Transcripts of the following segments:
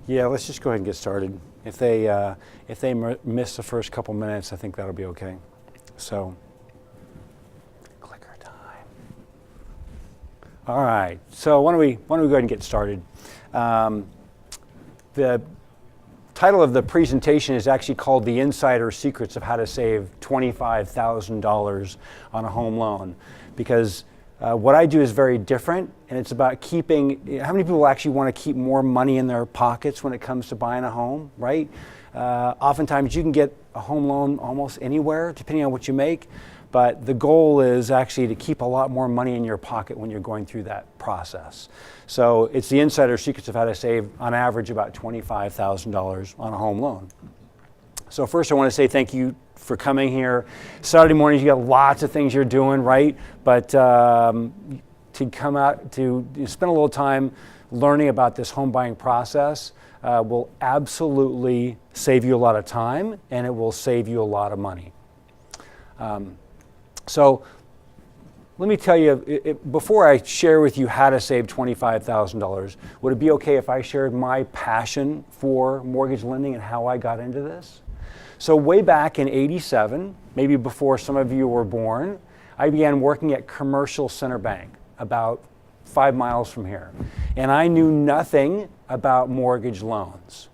Yeah, let's just go ahead and get started. If they miss the first couple minutes, I think that'll be okay. So, clicker time. All right. So why don't we go ahead and get started? The title of the presentation is actually called "The Insider Secrets of How to Save $25,000 on a Home Loan," because what I do is very different, and it's about keeping. How many people actually want to keep more money in their pockets when it comes to buying a home, right? Oftentimes you can get a home loan almost anywhere, depending on what you make, but the goal is actually to keep a lot more money in your pocket when you're going through that process. So it's the insider secrets of how to save, on average, about $25,000 on a home loan. So first I want to say thank you for coming here. Saturday mornings, you got lots of things you're doing, right? But to come out to spend a little time learning about this home buying process will absolutely save you a lot of time, and it will save you a lot of money. So let me tell you, before I share with you how to save $25,000, would it be okay if I shared my passion for mortgage lending and how I got into this? So way back in '87, maybe before some of you were born, I began working at Commercial Center Bank, about 5 miles from here. And I knew nothing about mortgage loans.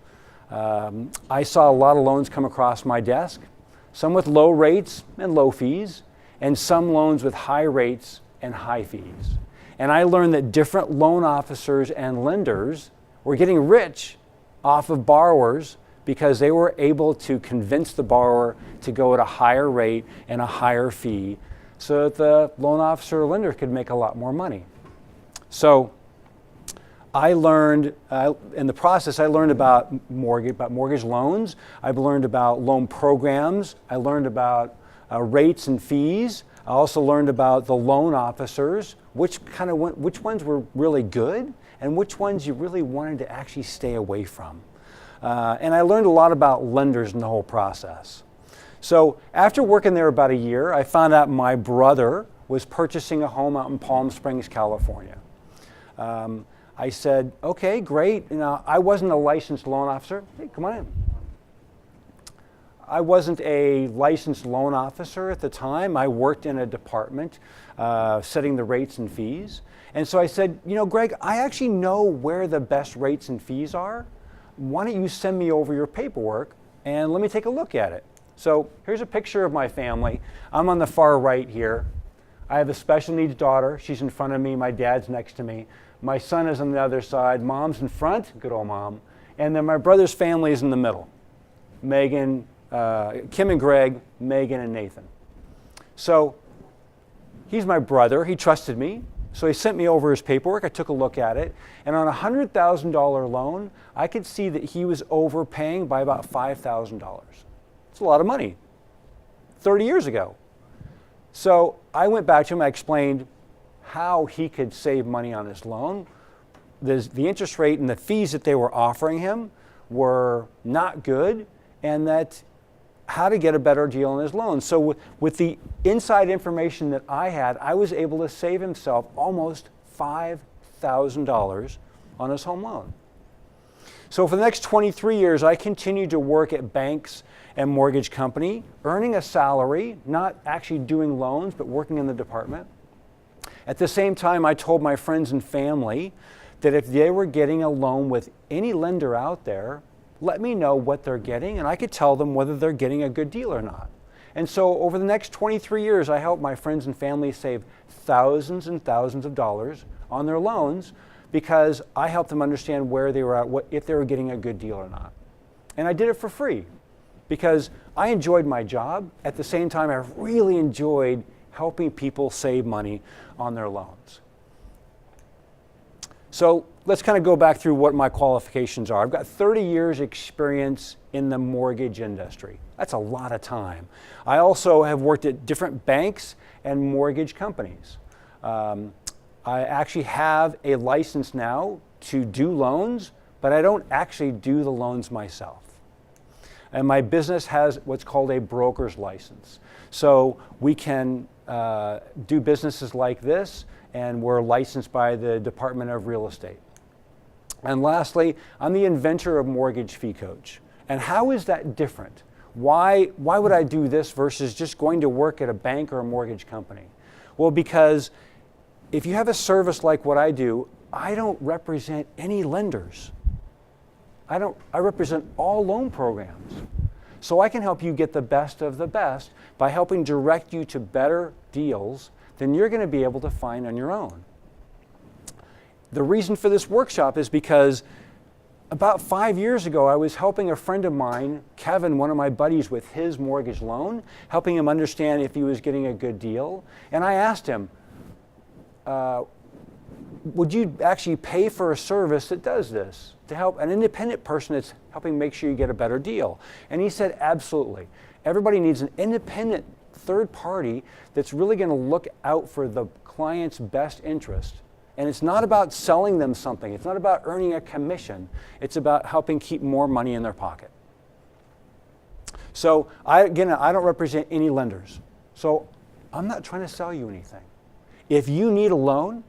I saw a lot of loans come across my desk, some with low rates and low fees, and some loans with high rates and high fees. And I learned that different loan officers and lenders were getting rich off of borrowers because they were able to convince the borrower to go at a higher rate and a higher fee so that the loan officer or lender could make a lot more money. So I learned, in the process, I learned about mortgage loans. I've learned about loan programs. I learned about rates and fees. I also learned about the loan officers, which ones were really good and which ones you really wanted to actually stay away from. And I learned a lot about lenders in the whole process. So after working there about a year, I found out my brother was purchasing a home out in Palm Springs, California. I said, okay, great. I wasn't a licensed loan officer. Hey, come on in. I wasn't a licensed loan officer at the time. I worked in a department setting the rates and fees. And so I said, Greg, I actually know where the best rates and fees are. Why don't you send me over your paperwork and let me take a look at it? So here's a picture of my family. I'm on the far right here. I have a special needs daughter. She's in front of me. My dad's next to me. My son is on the other side. Mom's in front, good old mom. And then my brother's family is in the middle. Megan, Kim and Greg, Megan and Nathan. So he's my brother. He trusted me. So he sent me over his paperwork. I took a look at it. And on a $100,000 loan, I could see that he was overpaying by about $5,000. It's a lot of money, 30 years ago. So I went back to him. I explained how he could save money on his loan. The interest rate and the fees that they were offering him were not good, and that how to get a better deal on his loan. So with the inside information that I had, I was able to save himself almost $5,000 on his home loan. So for the next 23 years, I continued to work at banks and mortgage company, earning a salary, not actually doing loans, but working in the department. At the same time, I told my friends and family that if they were getting a loan with any lender out there, let me know what they're getting, and I could tell them whether they're getting a good deal or not. And so over the next 23 years, I helped my friends and family save thousands and thousands of dollars on their loans because I helped them understand where they were at, if they were getting a good deal or not. And I did it for free because I enjoyed my job. At the same time, I really enjoyed helping people save money on their loans. So let's kind of go back through what my qualifications are. I've got 30 years experience in the mortgage industry. That's a lot of time. I also have worked at different banks and mortgage companies. I actually have a license now to do loans, but I don't actually do the loans myself. And my business has what's called a broker's license. So we can do businesses like this, and we're licensed by the Department of Real Estate. And lastly, I'm the inventor of Mortgage Fee Coach. And how is that different? Why would I do this versus just going to work at a bank or a mortgage company? Well, because if you have a service like what I do, I don't represent any lenders. I represent all loan programs. So I can help you get the best of the best by helping direct you to better deals than you're going to be able to find on your own. The reason for this workshop is because about 5 years ago, I was helping a friend of mine, Kevin, one of my buddies, with his mortgage loan, helping him understand if he was getting a good deal. And I asked him, would you actually pay for a service that does this to help an independent person that's helping make sure you get a better deal? And he said, absolutely. Everybody needs an independent third party that's really going to look out for the client's best interest. And it's not about selling them something. It's not about earning a commission. It's about helping keep more money in their pocket. So I don't represent any lenders. So I'm not trying to sell you anything. If you need a loan,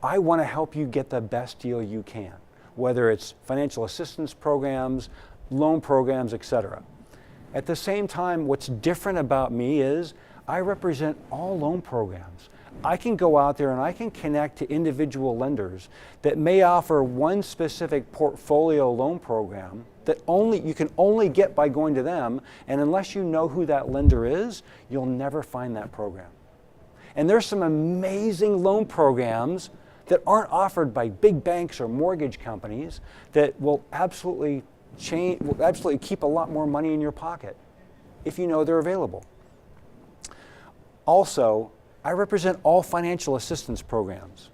I want to help you get the best deal you can, whether it's financial assistance programs, loan programs, etc. At the same time, what's different about me is I represent all loan programs. I can go out there and I can connect to individual lenders that may offer one specific portfolio loan program that you can only get by going to them, and unless you know who that lender is, you'll never find that program. And there's some amazing loan programs that aren't offered by big banks or mortgage companies that will absolutely keep a lot more money in your pocket if you know they're available. Also, I represent all financial assistance programs.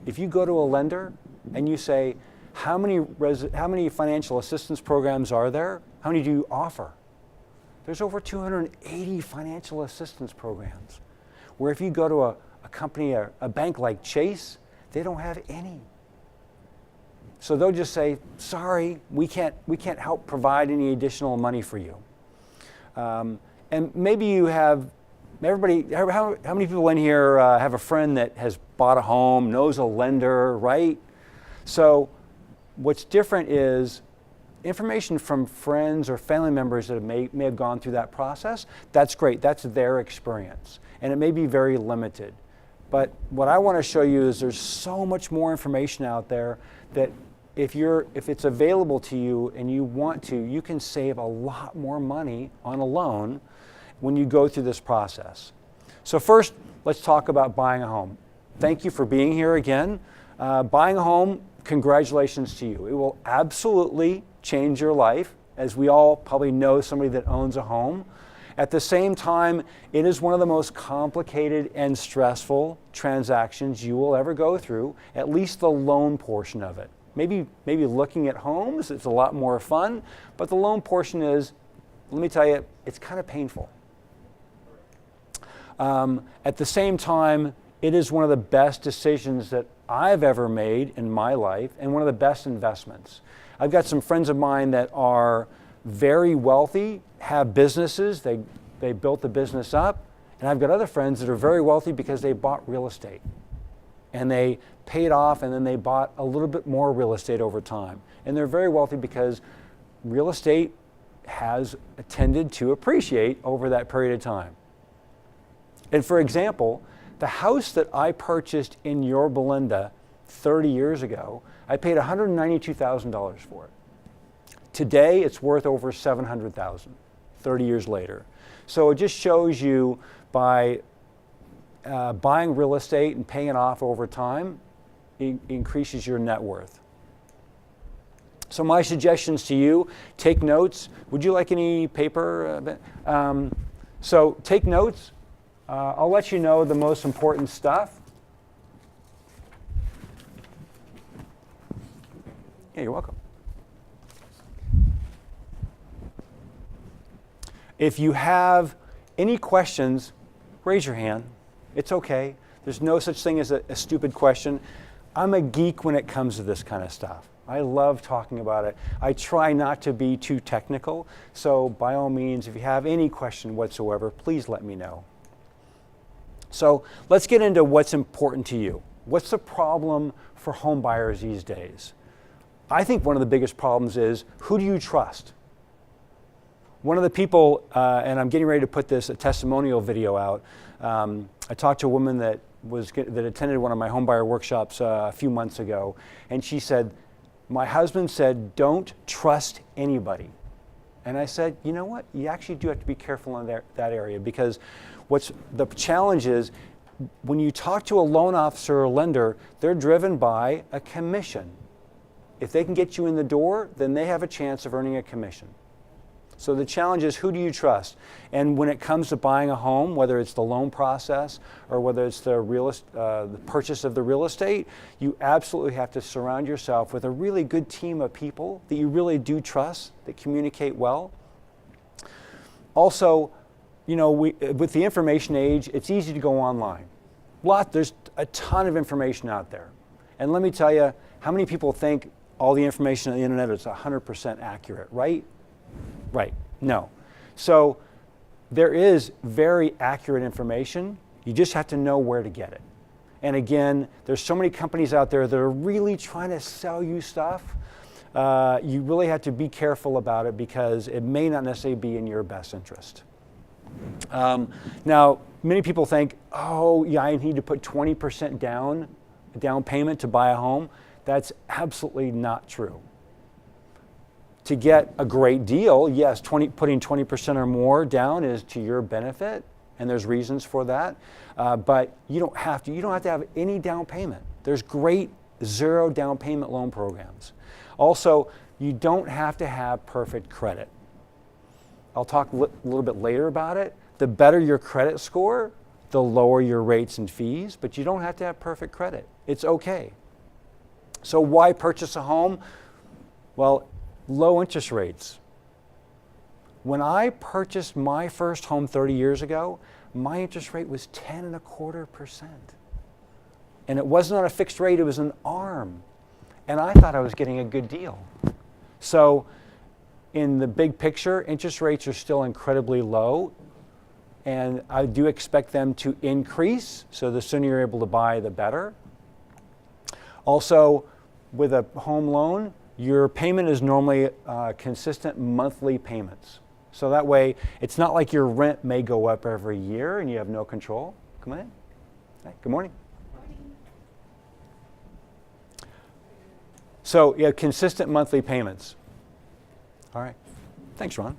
If you go to a lender and you say, how many financial assistance programs are there? How many do you offer? There's over 280 financial assistance programs. Where if you go to a company, a bank like Chase, they don't have any. So they'll just say, sorry, we can't help provide any additional money for you. And maybe you have, how many people in here have a friend that has bought a home, knows a lender, right? So what's different is information from friends or family members that may have gone through that process. That's great, that's their experience. And it may be very limited. But what I want to show you is there's so much more information out there that if it's available to you and you want to, you can save a lot more money on a loan when you go through this process. So first, let's talk about buying a home. Thank you for being here again. Buying a home, congratulations to you. It will absolutely change your life, as we all probably know somebody that owns a home. At the same time, it is one of the most complicated and stressful transactions you will ever go through, at least the loan portion of it. Maybe looking at homes, it's a lot more fun, but the loan portion is, let me tell you, it's kind of painful. At the same time, it is one of the best decisions that I've ever made in my life and one of the best investments. I've got some friends of mine that are very wealthy, have businesses, they built the business up, and I've got other friends that are very wealthy because they bought real estate. And they paid off and then they bought a little bit more real estate over time. And they're very wealthy because real estate has tended to appreciate over that period of time. And for example, the house that I purchased in Yorba Linda 30 years ago, I paid $192,000 for it. Today, it's worth over $700,000, 30 years later. So it just shows you by buying real estate and paying it off over time, it increases your net worth. So my suggestions to you, take notes. Would you like any paper? So take notes. I'll let you know the most important stuff. Yeah, you're welcome. If you have any questions, raise your hand. It's okay. There's no such thing as a stupid question. I'm a geek when it comes to this kind of stuff. I love talking about it. I try not to be too technical, so by all means, if you have any question whatsoever, please let me know. So let's get into what's important to you. What's the problem for home buyers these days? I think one of the biggest problems is, who do you trust? One of the people, and I'm getting ready to put a testimonial video out. I talked to a woman that attended one of my homebuyer workshops a few months ago, and she said, my husband said, don't trust anybody. And I said, you know what? You actually do have to be careful in that area, because what's the challenge is, when you talk to a loan officer or lender, they're driven by a commission. If they can get you in the door, then they have a chance of earning a commission. So the challenge is, who do you trust? And when it comes to buying a home, whether it's the loan process or whether it's the purchase of the real estate, you absolutely have to surround yourself with a really good team of people that you really do trust, that communicate well. Also, with the information age, it's easy to go online. There's a ton of information out there. And let me tell you, how many people think all the information on the internet is 100% accurate, right? Right, no. So there is very accurate information. You just have to know where to get it. And again, there's so many companies out there that are really trying to sell you stuff. You really have to be careful about it, because it may not necessarily be in your best interest. Now, many people think, oh, yeah, I need to put 20% down payment to buy a home. That's absolutely not true. To get a great deal, yes, putting 20% or more down is to your benefit, and there's reasons for that. But you don't have to have any down payment. There's great zero down payment loan programs. Also, you don't have to have perfect credit. I'll talk a little bit later about it. The better your credit score, the lower your rates and fees, but you don't have to have perfect credit. It's okay. So why purchase a home? Well, low interest rates. When I purchased my first home 30 years ago, my interest rate was 10.25%. And it wasn't on a fixed rate, it was an ARM. And I thought I was getting a good deal. So in the big picture, interest rates are still incredibly low, and I do expect them to increase, so the sooner you're able to buy, the better. Also, with a home loan, your payment is normally consistent monthly payments. So that way, it's not like your rent may go up every year and you have no control. Come on in. Hey, good morning. So you have consistent monthly payments. All right. Thanks, Ron.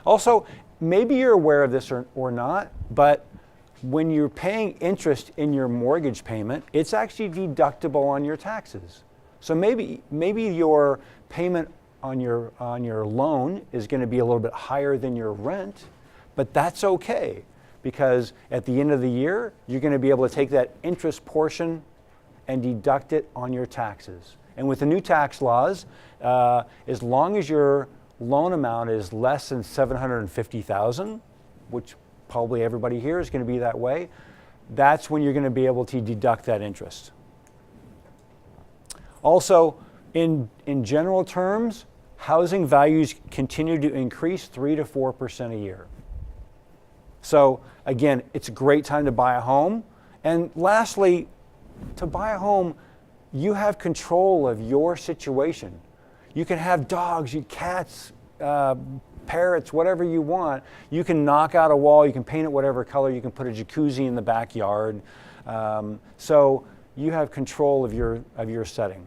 Also, maybe you're aware of this or not, but when you're paying interest in your mortgage payment, it's actually deductible on your taxes. So maybe your payment on your loan is going to be a little bit higher than your rent, but that's okay, because at the end of the year, you're going to be able to take that interest portion and deduct it on your taxes. And with the new tax laws, as long as your loan amount is less than $750,000, which probably everybody here is going to be that way, that's when you're going to be able to deduct that interest. Also, in general terms, housing values continue to increase 3 to 4% a year. So again, it's a great time to buy a home. And lastly, to buy a home, you have control of your situation. You can have dogs, cats, parrots, whatever you want. You can knock out a wall, you can paint it whatever color, you can put a jacuzzi in the backyard. So you have control of your setting.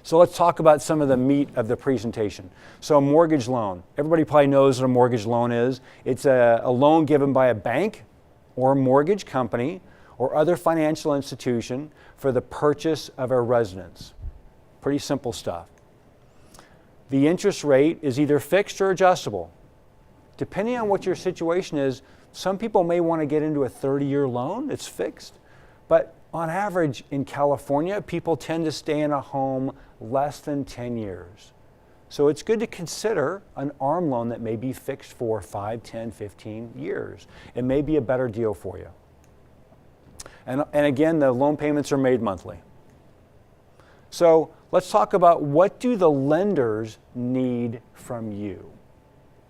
So let's talk about some of the meat of the presentation. So a mortgage loan. Everybody probably knows what a mortgage loan is. It's a loan given by a bank or a mortgage company or other financial institution for the purchase of a residence. Pretty simple stuff. The interest rate is either fixed or adjustable. Depending on what your situation is, some people may want to get into a 30-year loan. It's fixed. But on average in California, people tend to stay in a home less than 10 years. So it's good to consider an ARM loan that may be fixed for 5, 10, 15 years. It may be a better deal for you. And again, the loan payments are made monthly. So let's talk about, what do the lenders need from you?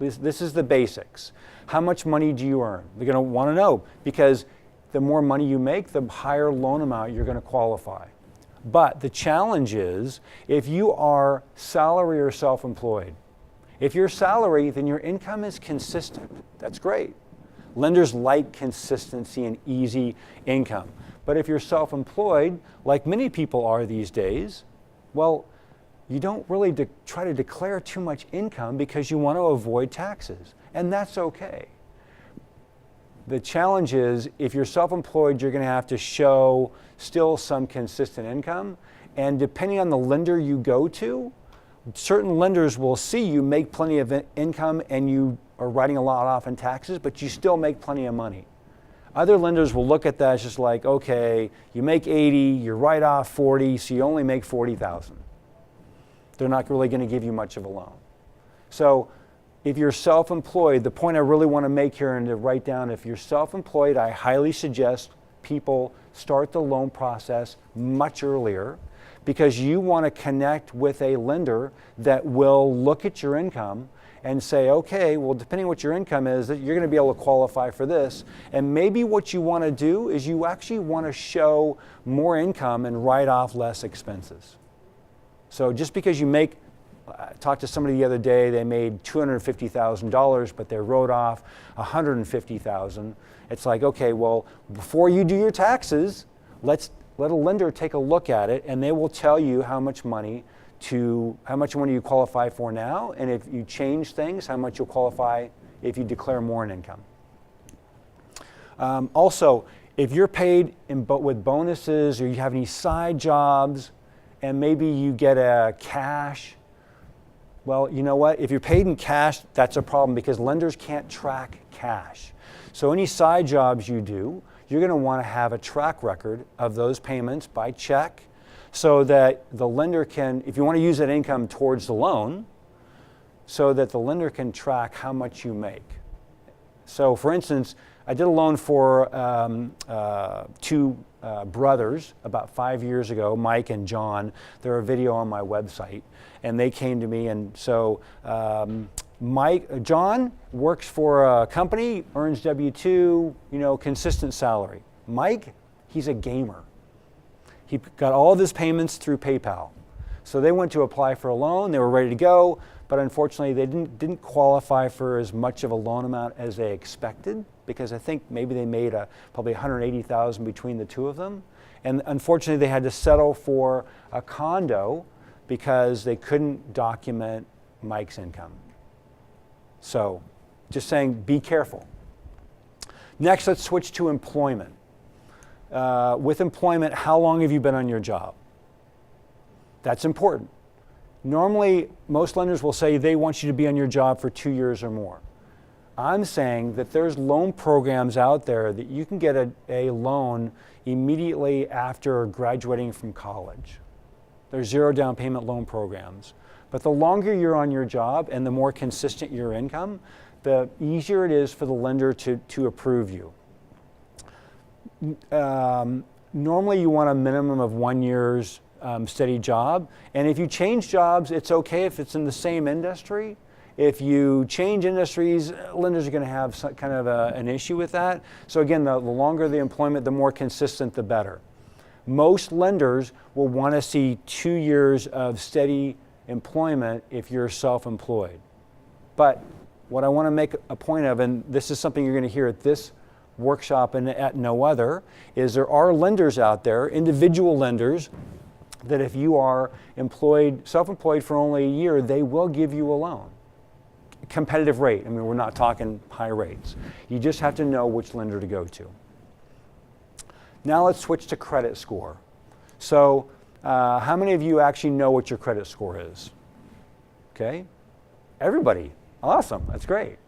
This is the basics. How much money do you earn? They're going to want to know, because the more money you make, the higher loan amount you're going to qualify. But the challenge is if you are salary or self-employed. If you're salary, then your income is consistent. That's great. Lenders like consistency and easy income. But if you're self-employed, like many people are these days, well, you don't really try to declare too much income because you want to avoid taxes. And that's okay. The challenge is if you're self-employed, you're going to have to show still some consistent income. And depending on the lender you go to, certain lenders will see you make plenty of income and you are writing a lot off in taxes, but you still make plenty of money. Other lenders will look at that as just like, okay, you make 80, you write off 40, so you only make 40,000. They're not really going to give you much of a loan. So if you're self-employed, the point I really want to make here and to write down, if you're self-employed, I highly suggest people start the loan process much earlier because you want to connect with a lender that will look at your income and say, okay, well, depending on what your income is, that you're going to be able to qualify for this. And maybe what you want to do is you actually want to show more income and write off less expenses. So just because you make, I talked to somebody the other day, they made $250,000, but they wrote off $150,000. It's like, okay, well, before you do your taxes, let a lender take a look at it, and they will tell you how much money you qualify for now, and if you change things, how much you'll qualify if you declare more in income. Also, if you're paid with bonuses or you have any side jobs, and maybe you get a cash, well, you know what? If you're paid in cash, that's a problem because lenders can't track cash. So any side jobs you do, you're going to want to have a track record of those payments by check so that the lender can, if you want to use that income towards the loan, so that the lender can track how much you make. So for instance, I did a loan for two brothers about 5 years ago, Mike and John. They're a video on my website, and they came to me, and so John works for a company, earns W-2, consistent salary. Mike, he's a gamer. He got all of his payments through PayPal. So they went to apply for a loan, they were ready to go, but unfortunately they didn't qualify for as much of a loan amount as they expected, because I think maybe they made probably $180,000 between the two of them. And unfortunately they had to settle for a condo because they couldn't document Mike's income. So just saying, be careful. Next, let's switch to employment. With employment, how long have you been on your job? That's important. Normally, most lenders will say they want you to be on your job for 2 years or more. I'm saying that there's loan programs out there that you can get a loan immediately after graduating from college. There's zero down payment loan programs. But the longer you're on your job and the more consistent your income, the easier it is for the lender to approve you. Normally you want a minimum of 1 year's steady job, and if you change jobs, it's okay if it's in the same industry. If you change industries, lenders are going to have some kind of an issue with that. So again, the longer the employment, the more consistent, the better. Most lenders will want to see 2 years of steady employment if you're self-employed. But what I want to make a point of, and this is something you're going to hear at this workshop and at no other, is there are lenders out there, individual lenders, that if you are self-employed for only a year, they will give you a loan. Competitive rate. I mean, we're not talking high rates. You just have to know which lender to go to. Now let's switch to credit score. So how many of you actually know what your credit score is? Okay, everybody. Awesome, that's great.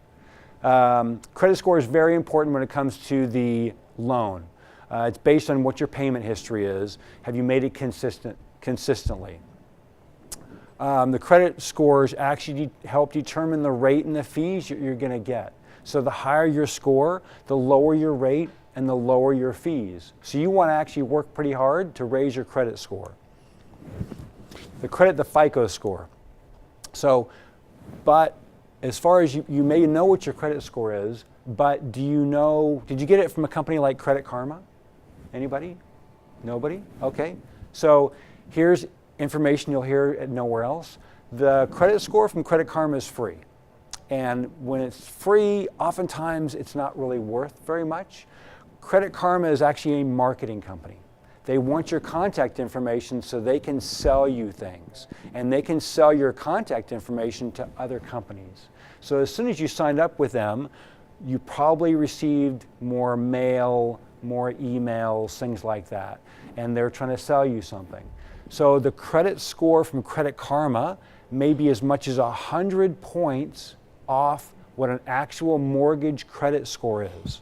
Credit score is very important when it comes to the loan. It's based on what your payment history is. Have you made it consistently? The credit scores actually help determine the rate and the fees you're going to get. So the higher your score, the lower your rate and the lower your fees. So you want to actually work pretty hard to raise your credit score. The FICO score. So, but as far as you may know what your credit score is, but did you get it from a company like Credit Karma? Anybody? Nobody? Okay. So here's information you'll hear nowhere else. The credit score from Credit Karma is free. And when it's free, oftentimes it's not really worth very much. Credit Karma is actually a marketing company. They want your contact information so they can sell you things. And they can sell your contact information to other companies. So as soon as you signed up with them, you probably received more mail, more emails, things like that. And they're trying to sell you something. So the credit score from Credit Karma may be as much as 100 points off what an actual mortgage credit score is.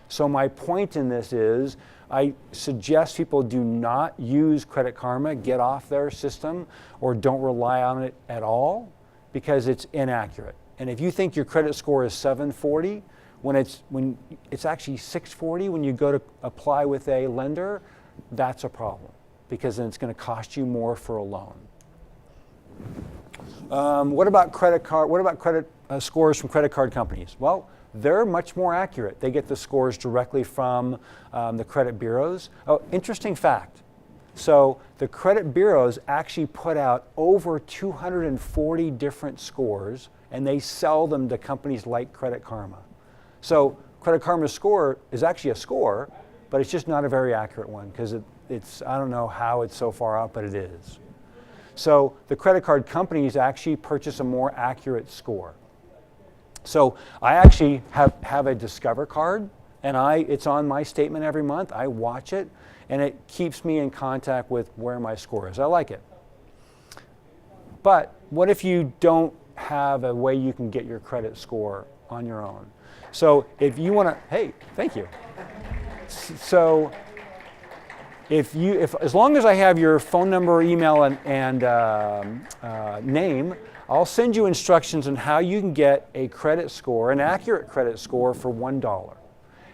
So my point in this is, I suggest people do not use Credit Karma, get off their system, or don't rely on it at all, because it's inaccurate. And if you think your credit score is 740, when it's actually 640 when you go to apply with a lender, that's a problem, because then it's going to cost you more for a loan. What about credit scores from credit card companies? Well, they're much more accurate. They get the scores directly from the credit bureaus. Oh, interesting fact. So the credit bureaus actually put out over 240 different scores, and they sell them to companies like Credit Karma. So Credit Karma's score is actually a score, but it's just not a very accurate one, because it's, I don't know how it's so far out, but it is. So the credit card companies actually purchase a more accurate score. So I actually have a Discover card, and it's on my statement every month. I watch it, and it keeps me in contact with where my score is. I like it. But what if you don't have a way you can get your credit score on your own? So if you want to, hey, thank you. So as long as I have your phone number, email, and name, I'll send you instructions on how you can get a credit score, an accurate credit score, for $1.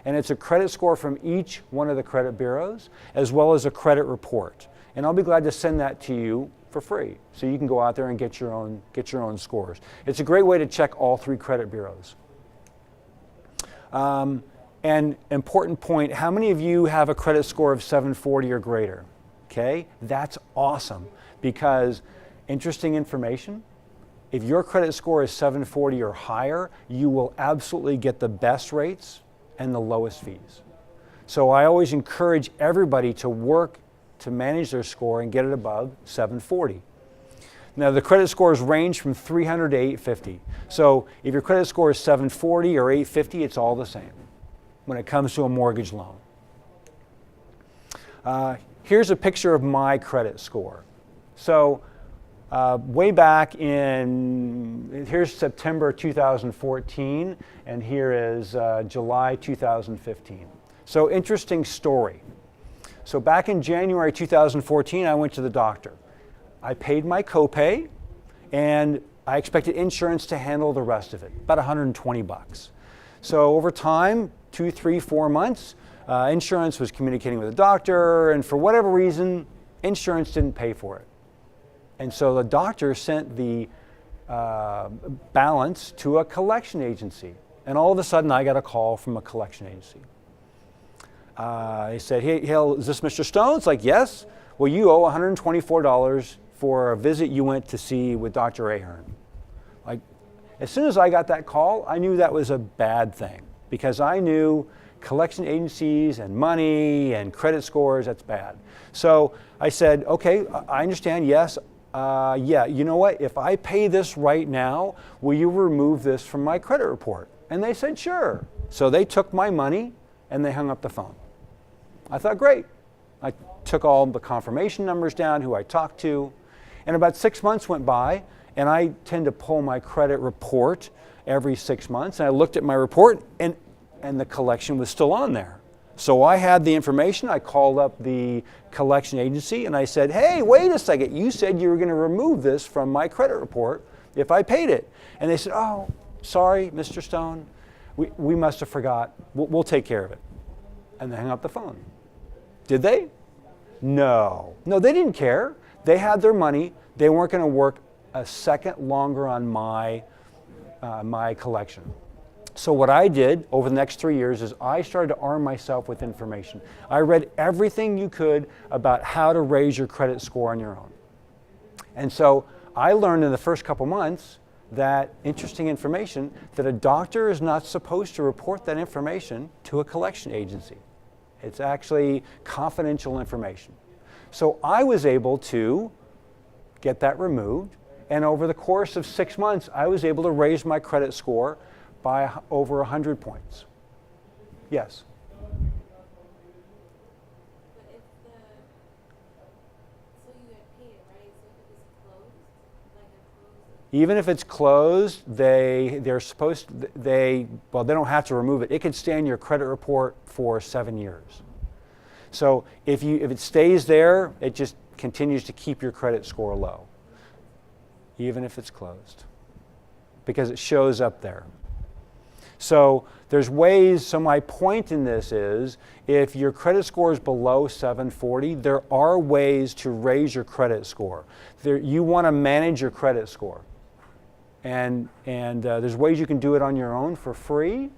And it's a credit score from each one of the credit bureaus, as well as a credit report. And I'll be glad to send that to you for free, so you can go out there and get your own scores. It's a great way to check all 3 credit bureaus. And important point, how many of you have a credit score of 740 or greater? Okay, that's awesome, because interesting information, if your credit score is 740 or higher, you will absolutely get the best rates and the lowest fees. So I always encourage everybody to work to manage their score and get it above 740. Now the credit scores range from 300 to 850. So if your credit score is 740 or 850, it's all the same when it comes to a mortgage loan. Here's a picture of my credit score. So way back here's September 2014, and here is July 2015. So interesting story. So back in January 2014, I went to the doctor. I paid my copay, and I expected insurance to handle the rest of it, about 120 bucks. So over time, 2, 3, 4 months, insurance was communicating with the doctor, and for whatever reason, insurance didn't pay for it. And so the doctor sent the balance to a collection agency. And all of a sudden, I got a call from a collection agency. They said, hey, is this Mr. Stone? It's like, yes. Well, you owe $124 for a visit you went to see with Dr. Ahern. Like, as soon as I got that call, I knew that was a bad thing, because I knew collection agencies and money and credit scores, that's bad. So I said, okay, I understand, yes. Yeah, you know what? If I pay this right now, will you remove this from my credit report? And they said, sure. So they took my money and they hung up the phone. I thought, great. I took all the confirmation numbers down, who I talked to, and about 6 months went by, and I tend to pull my credit report every 6 months, and I looked at my report, and the collection was still on there. So I had the information. I called up the collection agency and I said, hey, wait a second, you said you were going to remove this from my credit report if I paid it. And they said, oh, sorry, Mr. Stone, we must have forgot. We'll take care of it. And they hung up the phone. Did they? No. No, they didn't care. They had their money. They weren't going to work a second longer on my collection. So what I did over the next 3 years is I started to arm myself with information. I read everything you could about how to raise your credit score on your own. And so I learned in the first couple months that interesting information that a doctor is not supposed to report that information to a collection agency. It's actually confidential information. So I was able to get that removed, and over the course of 6 months, I was able to raise my credit score by over 100 points. Yes? But if the, so you had paid it, right? So if it was closed, like a closed. Even if it's closed, they're supposed to, they don't have to remove it. It could stay in your credit report for 7 years. So if it stays there, it just continues to keep your credit score low, even if it's closed, because it shows up there. So there's ways, so my point in this is, if your credit score is below 740, there are ways to raise your credit score. You want to manage your credit score. And there's ways you can do it on your own for free,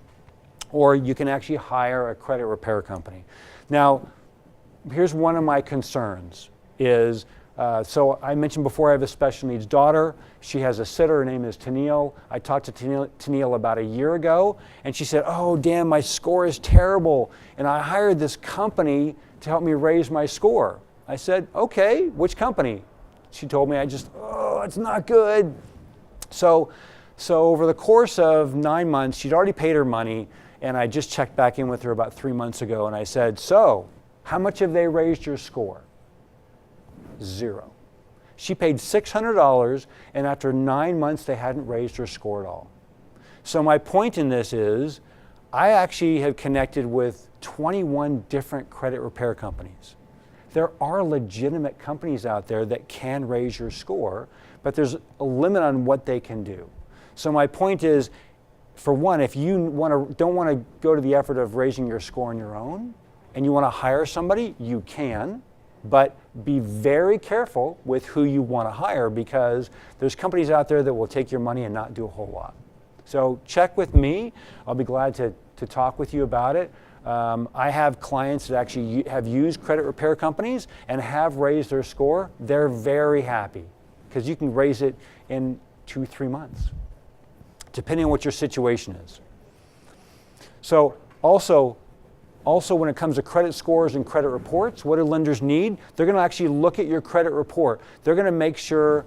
or you can actually hire a credit repair company. Now, here's one of my concerns is, so I mentioned before I have a special needs daughter. She has a sitter, her name is Tennille. I talked to Tennille about a year ago, and she said, oh, Dan, my score is terrible, and I hired this company to help me raise my score. I said, okay, which company? She told me, it's not good. So over the course of 9 months, she'd already paid her money, and I just checked back in with her about 3 months ago, and I said, so how much have they raised your score? 0. She paid $600, and after 9 months, they hadn't raised her score at all. So my point in this is, I actually have connected with 21 different credit repair companies. There are legitimate companies out there that can raise your score, but there's a limit on what they can do. So my point is, for one, if you don't want to go to the effort of raising your score on your own, and you want to hire somebody, you can, but be very careful with who you want to hire, because there's companies out there that will take your money and not do a whole lot. So check with me. I'll be glad to talk with you about it. I have clients that actually have used credit repair companies and have raised their score. They're very happy, because you can raise it in 2-3 months, depending on what your situation is. So also when it comes to credit scores and credit reports, what do lenders need? They're going to actually look at your credit report. They're going to make sure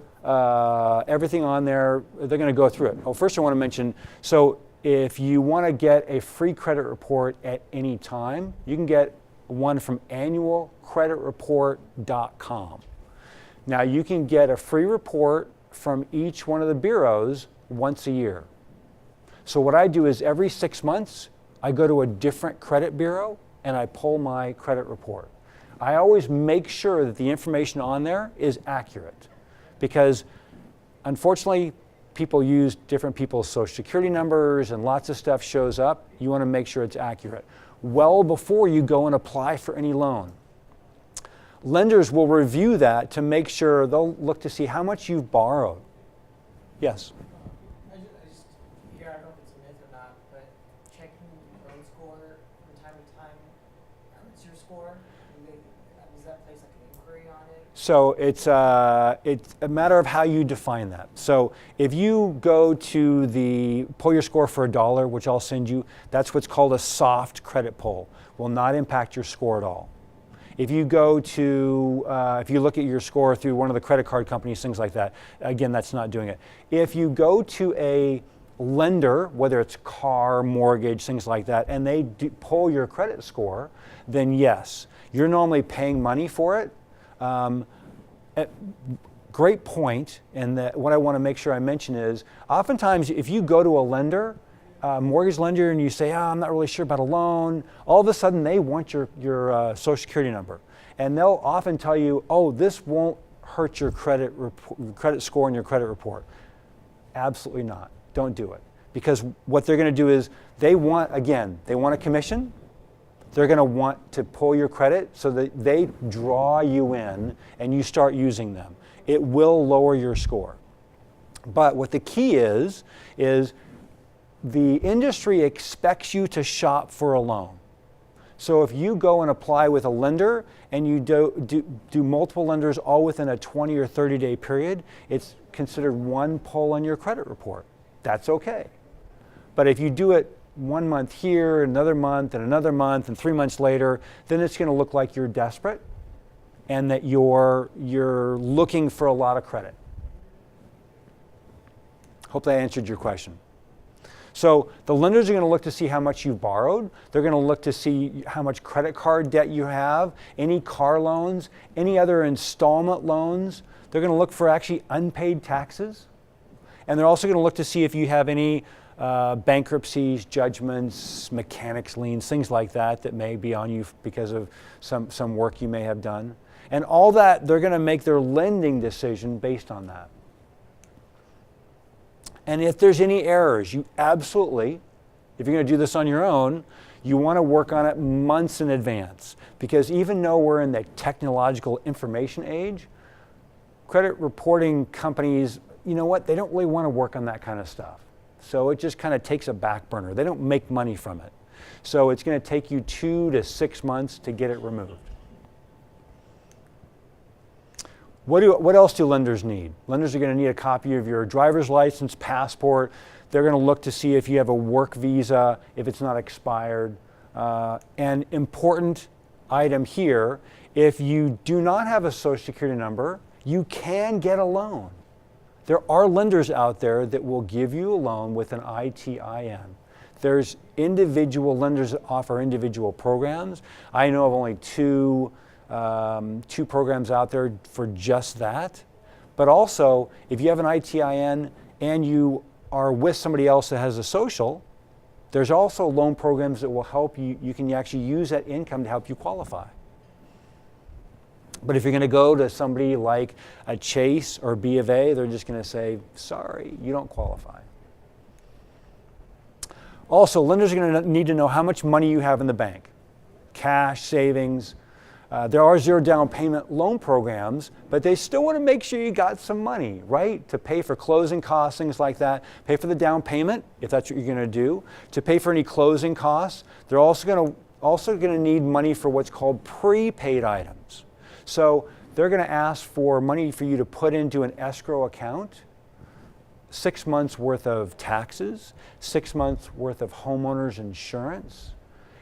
everything on there, they're going to go through it. Oh, first I want to mention, so if you want to get a free credit report at any time, you can get one from annualcreditreport.com. Now you can get a free report from each one of the bureaus once a year. So what I do is every 6 months, I go to a different credit bureau and I pull my credit report. I always make sure that the information on there is accurate, because unfortunately people use different people's social security numbers and lots of stuff shows up. You want to make sure it's accurate well before you go and apply for any loan. Lenders will review that to make sure, they'll look to see how much you've borrowed. Yes? I just hear, I don't know if it's a myth or not, but checking your own score from time to time hurts your score. Does that place like an inquiry on it? So it's a matter of how you define that. So if you go to the pull your score for $1, which I'll send you, that's what's called a soft credit pull. Will not impact your score at all. If you go to, if you look at your score through one of the credit card companies, things like that, again, that's not doing it. If you go to a lender, whether it's car, mortgage, things like that, and they pull your credit score, then yes, you're normally paying money for it. Great point, and what I want to make sure I mention is, oftentimes if you go to a lender, mortgage lender, and you say, I'm not really sure about a loan, all of a sudden they want your social security number. And they'll often tell you, oh, this won't hurt your credit score and your credit report. Absolutely not. Don't do it. Because what they're going to do is, they want a commission. They're going to want to pull your credit so that they draw you in and you start using them. It will lower your score. But what the key is the industry expects you to shop for a loan. So if you go and apply with a lender and you do multiple lenders all within a 20 or 30-day period, it's considered one pull on your credit report. That's okay. But if you do it 1 month here, another month, and 3 months later, then it's going to look like you're desperate and that you're looking for a lot of credit. Hope that answered your question. So the lenders are going to look to see how much you've borrowed. They're going to look to see how much credit card debt you have, any car loans, any other installment loans. They're going to look for actually unpaid taxes. And they're also going to look to see if you have any bankruptcies, judgments, mechanics liens, things like that that may be on you because of some work you may have done. And all that, they're going to make their lending decision based on that. And if there's any errors, you absolutely, if you're going to do this on your own, you want to work on it months in advance. Because even though we're in the technological information age, credit reporting companies, you know what, they don't really want to work on that kind of stuff. So it just kind of takes a back burner. They don't make money from it. So it's going to take you 2 to 6 months to get it removed. What else do lenders need? Lenders are going to need a copy of your driver's license, passport. They're going to look to see if you have a work visa, if it's not expired. And important item here, if you do not have a Social Security number, you can get a loan. There are lenders out there that will give you a loan with an ITIN. There's individual lenders that offer individual programs. I know of only two programs out there for just that. But also, if you have an ITIN and you are with somebody else that has a social, there's also loan programs that will help you. You can actually use that income to help you qualify. But if you're going to go to somebody like a Chase or B of A, they're just going to say, sorry, you don't qualify. Also, lenders are going to need to know how much money you have in the bank. Cash, savings. There are zero down payment loan programs, but they still want to make sure you got some money, right? To pay for closing costs, things like that. Pay for the down payment, if that's what you're going to do. To pay for any closing costs. They're also going to need money for what's called prepaid items. So they're going to ask for money for you to put into an escrow account, 6 months worth of taxes, 6 months worth of homeowners insurance,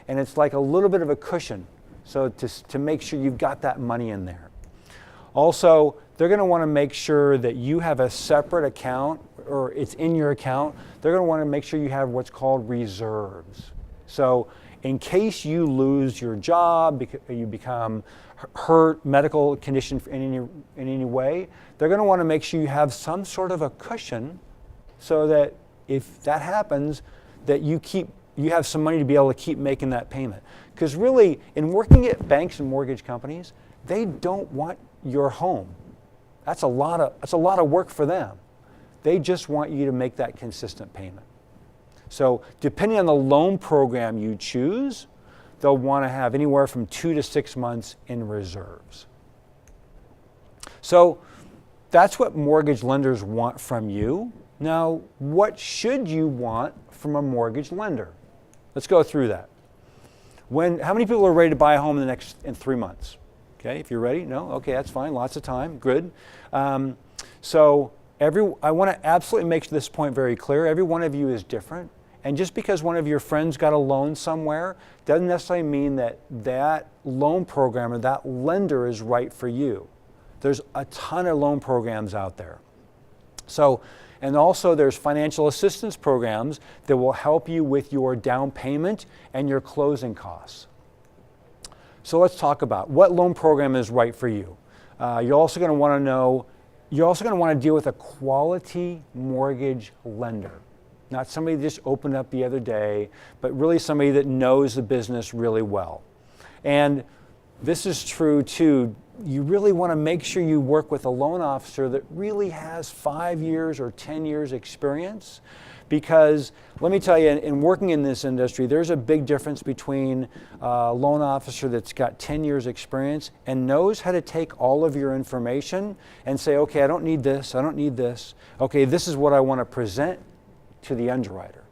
and it's like a little bit of a cushion. So to make sure you've got that money in there. Also, they're going to want to make sure that you have a separate account or it's in your account. They're going to want to make sure you have what's called reserves. So in case you lose your job, you become hurt, medical condition in any way, they're going to want to make sure you have some sort of a cushion so that if that happens, that you have some money to be able to keep making that payment. Because really, in working at banks and mortgage companies, they don't want your home. That's a lot of work for them. They just want you to make that consistent payment. So depending on the loan program you choose, they'll want to have anywhere from 2 to 6 months in reserves. So that's what mortgage lenders want from you. Now, what should you want from a mortgage lender? Let's go through that. How many people are ready to buy a home in 3 months? Okay, if you're ready, no? Okay, that's fine, lots of time, good. So I want to absolutely make this point very clear. Every one of you is different. And just because one of your friends got a loan somewhere doesn't necessarily mean that that loan program or that lender is right for you. There's a ton of loan programs out there. So, and also there's financial assistance programs that will help you with your down payment and your closing costs. So let's talk about what loan program is right for you. You're also going to want to deal with a quality mortgage lender. Not somebody that just opened up the other day, but really somebody that knows the business really well. And this is true too. You really want to make sure you work with a loan officer that really has 5 years or 10 years experience. Because let me tell you, in working in this industry, there's a big difference between a loan officer that's got 10 years experience and knows how to take all of your information and say, okay, I don't need this, I don't need this. Okay, this is what I want to present to the underwriter.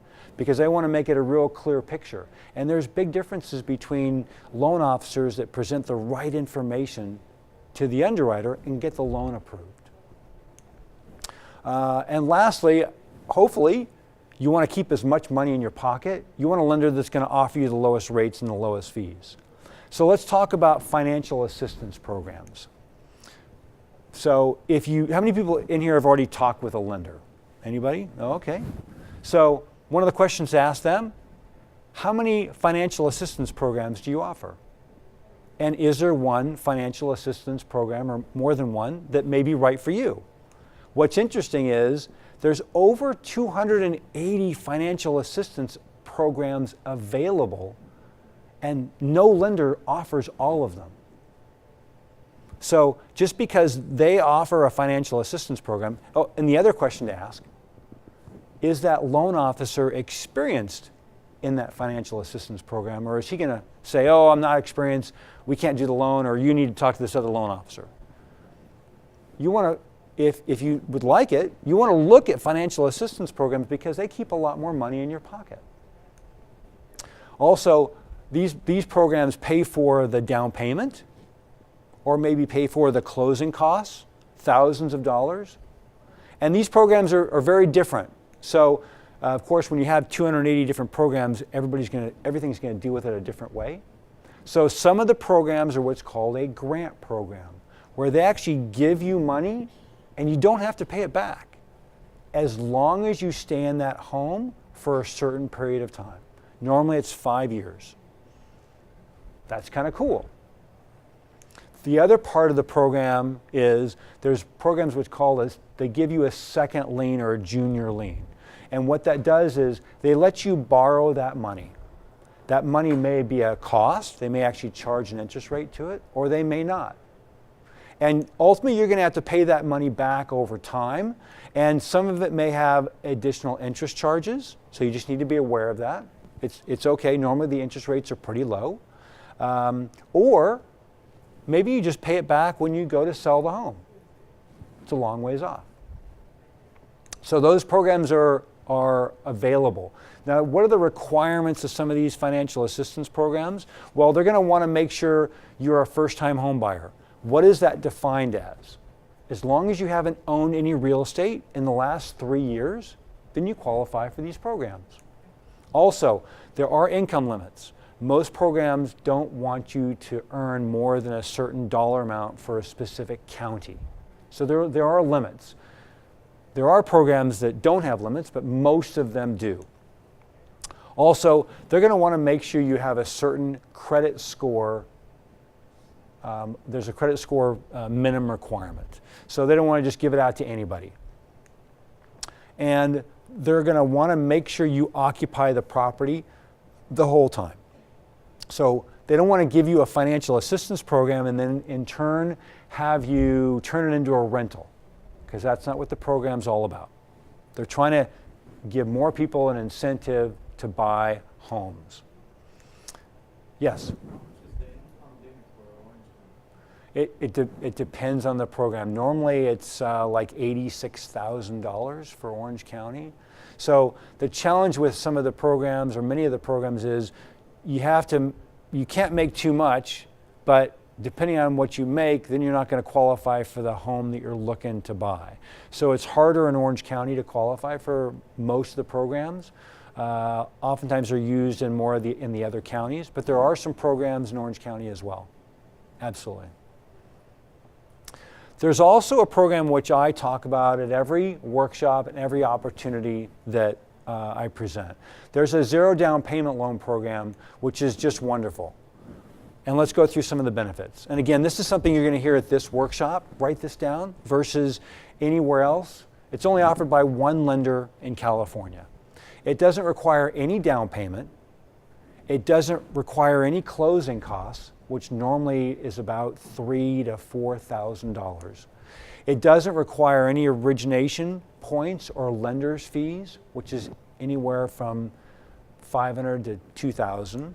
because they want to make it a real clear picture. And there's big differences between loan officers that present the right information to the underwriter and get the loan approved. And lastly, hopefully, you want to keep as much money in your pocket. You want a lender that's going to offer you the lowest rates and the lowest fees. So let's talk about financial assistance programs. So how many people in here have already talked with a lender? Anybody? Oh, okay. So one of the questions to ask them, how many financial assistance programs do you offer? And is there one financial assistance program or more than one that may be right for you? What's interesting is there's over 280 financial assistance programs available, and no lender offers all of them. So just because they offer a financial assistance program, and the other question to ask, is that loan officer experienced in that financial assistance program, or is he going to say, oh, I'm not experienced, we can't do the loan, or you need to talk to this other loan officer? You want to, if you would like it, you want to look at financial assistance programs because they keep a lot more money in your pocket. Also, these programs pay for the down payment, or maybe pay for the closing costs, thousands of dollars. And these programs are very different. So, of course, when you have 280 different programs, everything's going to deal with it a different way. So some of the programs are what's called a grant program, where they actually give you money and you don't have to pay it back as long as you stay in that home for a certain period of time. Normally it's 5 years. That's kind of cool. The other part of the program is there's programs which they give you a second lien or a junior lien. And what that does is they let you borrow that money. That money may be a cost, they may actually charge an interest rate to it, or they may not. And ultimately you're going to have to pay that money back over time, and some of it may have additional interest charges, so you just need to be aware of that. It's okay, normally the interest rates are pretty low. Or maybe you just pay it back when you go to sell the home. It's a long ways off. So those programs are available. Now, what are the requirements of some of these financial assistance programs? Well, they're going to want to make sure you're a first-time home buyer. What is that defined as? As long as you haven't owned any real estate in the last 3 years, then you qualify for these programs. Also, there are income limits. Most programs don't want you to earn more than a certain dollar amount for a specific county. So there are limits. There are programs that don't have limits, but most of them do. Also, they're going to want to make sure you have a certain credit score. There's a credit score minimum requirement. So they don't want to just give it out to anybody. And they're going to want to make sure you occupy the property the whole time. So they don't want to give you a financial assistance program and then in turn have you turn it into a rental, because that's not what the program's all about. They're trying to give more people an incentive to buy homes. Yes? It depends on the program. Normally it's like $86,000 for Orange County. So the challenge with some of the programs, or many of the programs, is you can't make too much, but depending on what you make, then you're not going to qualify for the home that you're looking to buy. So it's harder in Orange County to qualify for most of the programs. Oftentimes they're used in more of in the other counties, but there are some programs in Orange County as well. Absolutely. There's also a program which I talk about at every workshop and every opportunity that I present. There's a zero down payment loan program, which is just wonderful. And let's go through some of the benefits. And again, this is something you're going to hear at this workshop. Write this down. Versus anywhere else, it's only offered by one lender in California. It doesn't require any down payment. It doesn't require any closing costs, which normally is about $3,000 to $4,000. It doesn't require any origination points or lender's fees, which is anywhere from $500 to $2,000.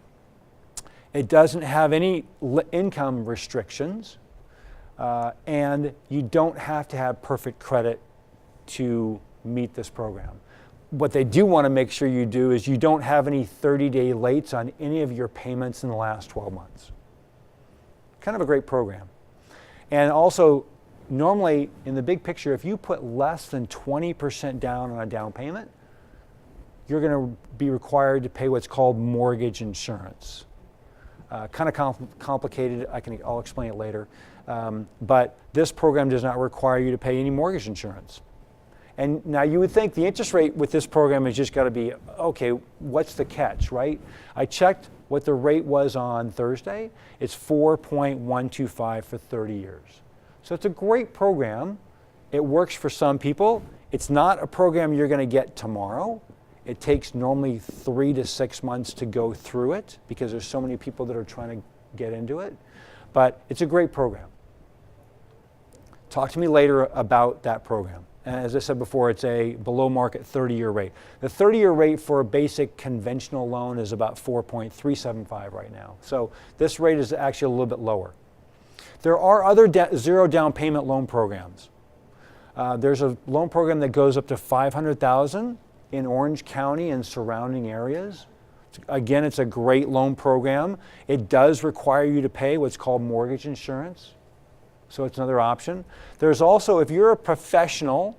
It doesn't have any income restrictions, and you don't have to have perfect credit to meet this program. what they do want to make sure you do is you don't have any 30-day lates on any of your payments in the last 12 months. Kind of a great program. And also, normally in the big picture, if you put less than 20% down on a down payment, you're going to be required to pay what's called mortgage insurance. Kind of complicated. I'll explain it later. But this program does not require you to pay any mortgage insurance. And now you would think the interest rate with this program has just got to be, okay, what's the catch, right? I checked what the rate was on Thursday. It's 4.125 for 30 years. So it's a great program. It works for some people. It's not a program you're going to get tomorrow. It takes normally 3 to 6 months to go through it because there's so many people that are trying to get into it. But it's a great program. Talk to me later about that program. And as I said before, it's a below market 30-year rate. The 30-year rate for a basic conventional loan is about 4.375 right now. So this rate is actually a little bit lower. There are other zero down payment loan programs. There's a loan program that goes up to $500,000 in Orange County and surrounding areas. Again, it's a great loan program. It does require you to pay what's called mortgage insurance. So it's another option. There's also, if you're a professional,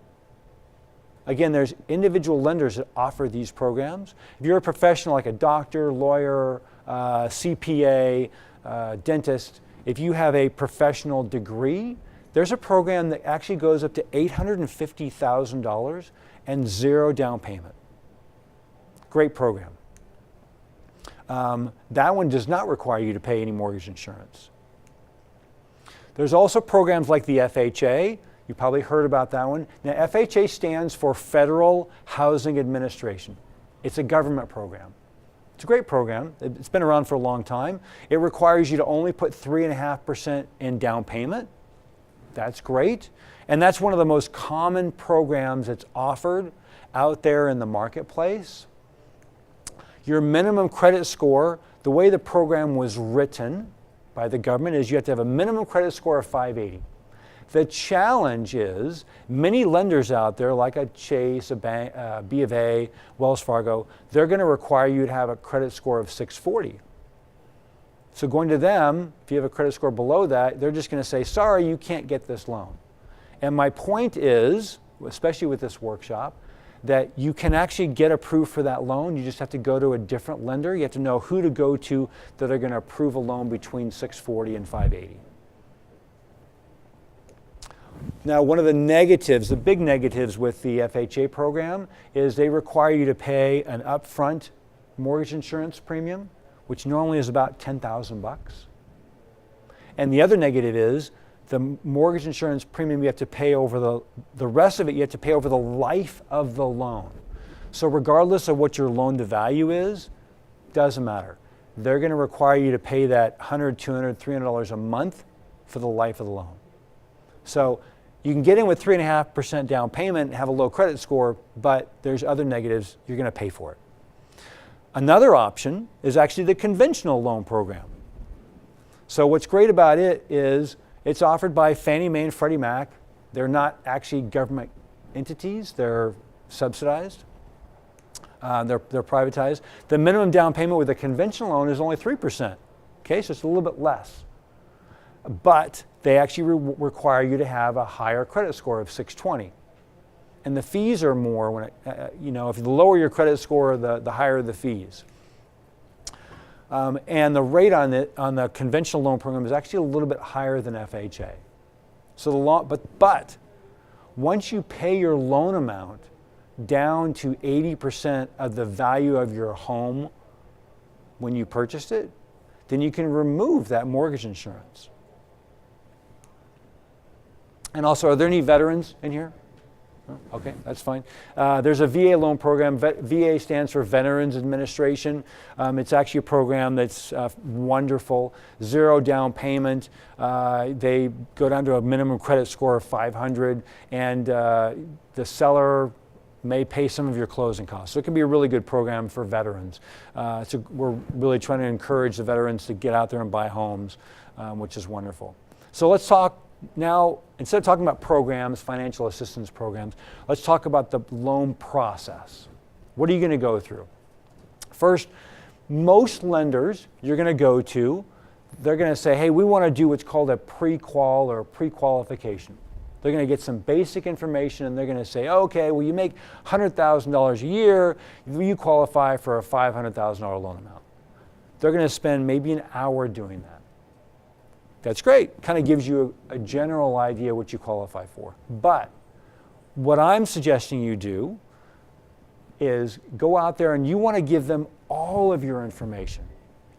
again, there's individual lenders that offer these programs. If you're a professional like a doctor, lawyer, CPA, dentist, if you have a professional degree, there's a program that actually goes up to $850,000 and zero down payment. Great program. That one does not require you to pay any mortgage insurance. There's also programs like the FHA. You probably heard about that one. Now, FHA stands for Federal Housing Administration. It's a government program. It's a great program. It's been around for a long time. It requires you to only put 3.5% in down payment. That's great. And that's one of the most common programs that's offered out there in the marketplace. Your minimum credit score, the way the program was written by the government is you have to have a minimum credit score of 580. The challenge is many lenders out there, like a Chase, a bank, B of A, Wells Fargo, they're going to require you to have a credit score of 640. So going to them, if you have a credit score below that, they're just going to say, sorry, you can't get this loan. And my point is, especially with this workshop, that you can actually get approved for that loan. You just have to go to a different lender. You have to know who to go to that are going to approve a loan between 640 and 580. Now, one of the negatives, the big negatives with the FHA program is they require you to pay an upfront mortgage insurance premium, which normally is about $10,000. And the other negative is the mortgage insurance premium you have to pay over the rest of it, you have to pay over the life of the loan. So regardless of what your loan to value is, doesn't matter. They're going to require you to pay that $100, $200, $300 a month for the life of the loan. So you can get in with 3.5% down payment and have a low credit score, but there's other negatives. You're going to pay for it. Another option is actually the conventional loan program. So what's great about it is it's offered by Fannie Mae and Freddie Mac. They're not actually government entities. They're subsidized. They're privatized. The minimum down payment with a conventional loan is only 3%. Okay, so it's a little bit less. But they actually require you to have a higher credit score of 620. And the fees are more when if the lower your credit score, the higher the fees. And the rate on the conventional loan program is actually a little bit higher than FHA. So but once you pay your loan amount down to 80% of the value of your home when you purchased it, then you can remove that mortgage insurance. And also, are there any veterans in here? Okay, that's fine. There's a VA loan program. VA stands for Veterans Administration. It's actually a program that's wonderful. Zero down payment. They go down to a minimum credit score of 500, and the seller may pay some of your closing costs. So it can be a really good program for veterans. So we're really trying to encourage the veterans to get out there and buy homes, which is wonderful. So let's talk now, instead of talking about programs, financial assistance programs, let's talk about the loan process. What are you going to go through? First, most lenders you're going to go to, they're going to say, hey, we want to do what's called a pre-qual or a pre-qualification. They're going to get some basic information and they're going to say, okay, well, you make $100,000 a year, you qualify for a $500,000 loan amount. They're going to spend maybe an hour doing that. That's great. Kind of gives you a general idea what you qualify for. But what I'm suggesting you do is go out there and you want to give them all of your information.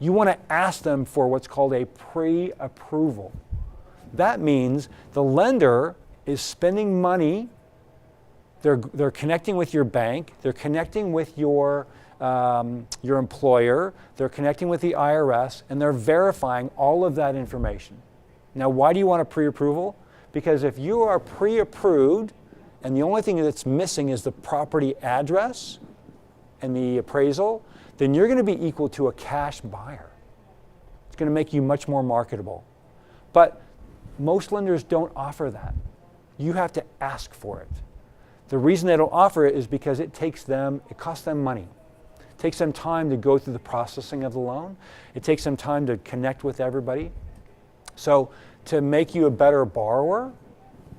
You want to ask them for what's called a pre-approval. That means the lender is spending money, they're connecting with your bank, they're connecting with your employer, they're connecting with the IRS, and they're verifying all of that information. Now, why do you want a pre-approval? Because if you are pre-approved and the only thing that's missing is the property address and the appraisal, then you're going to be equal to a cash buyer. It's going to make you much more marketable. But most lenders don't offer that. You have to ask for it. The reason they don't offer it is because it costs them money. It takes them time to go through the processing of the loan. It takes them time to connect with everybody. So to make you a better borrower,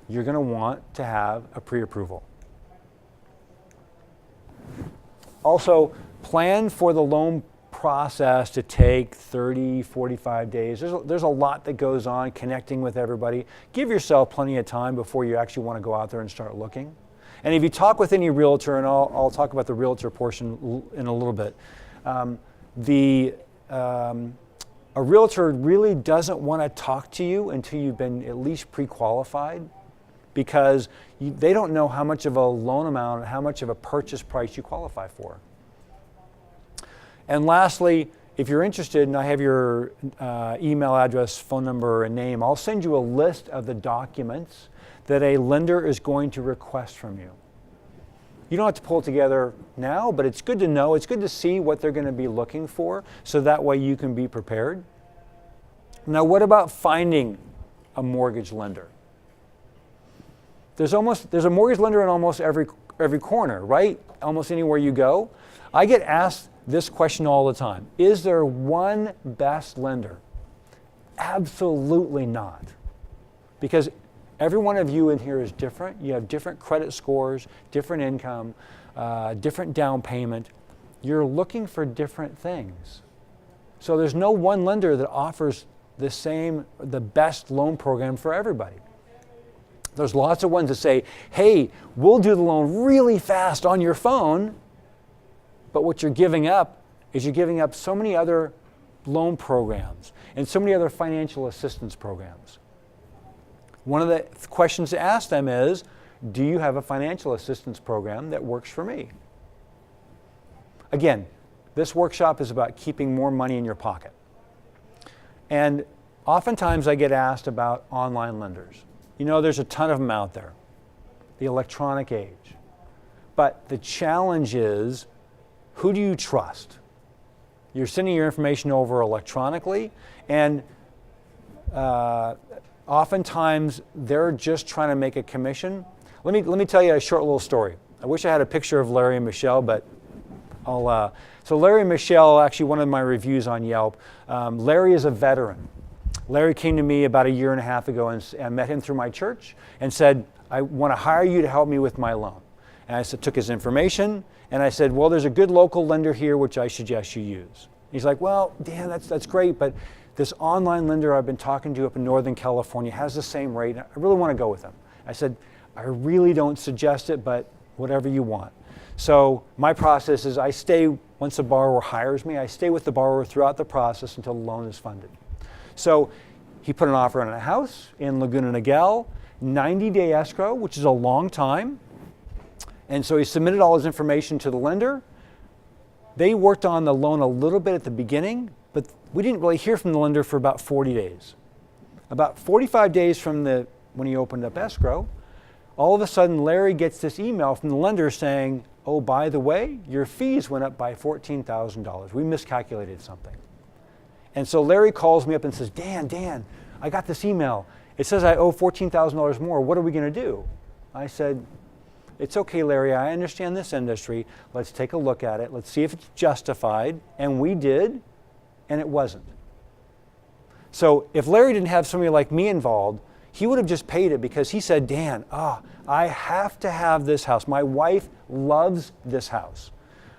you're going to want to have a pre-approval. Also, plan for the loan process to take 30, 45 days. There's a lot that goes on connecting with everybody. Give yourself plenty of time before you actually want to go out there and start looking. And if you talk with any realtor, and I'll talk about the realtor portion in a little bit, a realtor really doesn't want to talk to you until you've been at least pre-qualified, because they don't know how much of a loan amount, how much of a purchase price you qualify for. And lastly, if you're interested, and I have your email address, phone number, and name, I'll send you a list of the documents that a lender is going to request from you. You don't have to pull it together now, but it's good to know. It's good to see what they're going to be looking for, so that way you can be prepared. Now, what about finding a mortgage lender? There's a mortgage lender in almost every corner, right? Almost anywhere you go. I get asked this question all the time. Is there one best lender? Absolutely not. Because every one of you in here is different. You have different credit scores, different income, different down payment. You're looking for different things. So there's no one lender that offers the best loan program for everybody. There's lots of ones that say, hey, we'll do the loan really fast on your phone, but what you're giving up is you're giving up so many other loan programs and so many other financial assistance programs. One of the questions to ask them is, do you have a financial assistance program that works for me? Again, this workshop is about keeping more money in your pocket. And oftentimes I get asked about online lenders. You know, there's a ton of them out there, the electronic age. But the challenge is, who do you trust? You're sending your information over electronically, and oftentimes they're just trying to make a commission. Let me tell you a short little story. I wish I had a picture of Larry and Michelle, but so Larry and Michelle, actually one of my reviews on Yelp. Larry is a veteran. Larry came to me about 1.5 years ago, and I met him through my church and said, I want to hire you to help me with my loan. And I took his information and I said, well, there's a good local lender here which I suggest you use. He's like, well, Dan, that's great, but this online lender I've been talking to up in Northern California has the same rate. I really want to go with them. I said, I really don't suggest it, but whatever you want. So my process is I stay, once a borrower hires me, I stay with the borrower throughout the process until the loan is funded. So he put an offer on a house in Laguna Niguel, 90-day escrow, which is a long time. And so he submitted all his information to the lender. They worked on the loan a little bit at the beginning, but we didn't really hear from the lender for about 40 days. About 45 days from when he opened up escrow, all of a sudden Larry gets this email from the lender saying, oh, by the way, your fees went up by $14,000. We miscalculated something. And so Larry calls me up and says, Dan, I got this email. It says I owe $14,000 more. What are we going to do? I said, It's okay, Larry, I understand this industry. Let's take a look at it. Let's see if it's justified. And we did, and it wasn't. So if Larry didn't have somebody like me involved, he would have just paid it because he said, Dan, I have to have this house. My wife loves this house.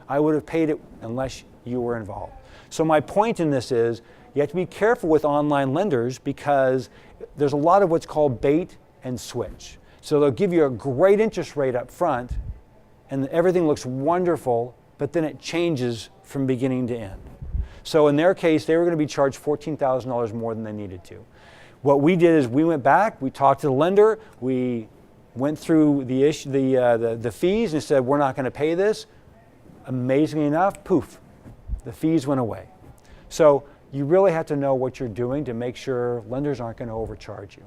I would have paid it unless you were involved. So my point in this is you have to be careful with online lenders because there's a lot of what's called bait and switch. So they'll give you a great interest rate up front and everything looks wonderful, but then it changes from beginning to end. So in their case, they were going to be charged $14,000 more than they needed to. What we did is we went back, we talked to the lender, we went through the issue, the fees and said, we're not going to pay this. Amazingly enough, poof, the fees went away. So you really have to know what you're doing to make sure lenders aren't going to overcharge you.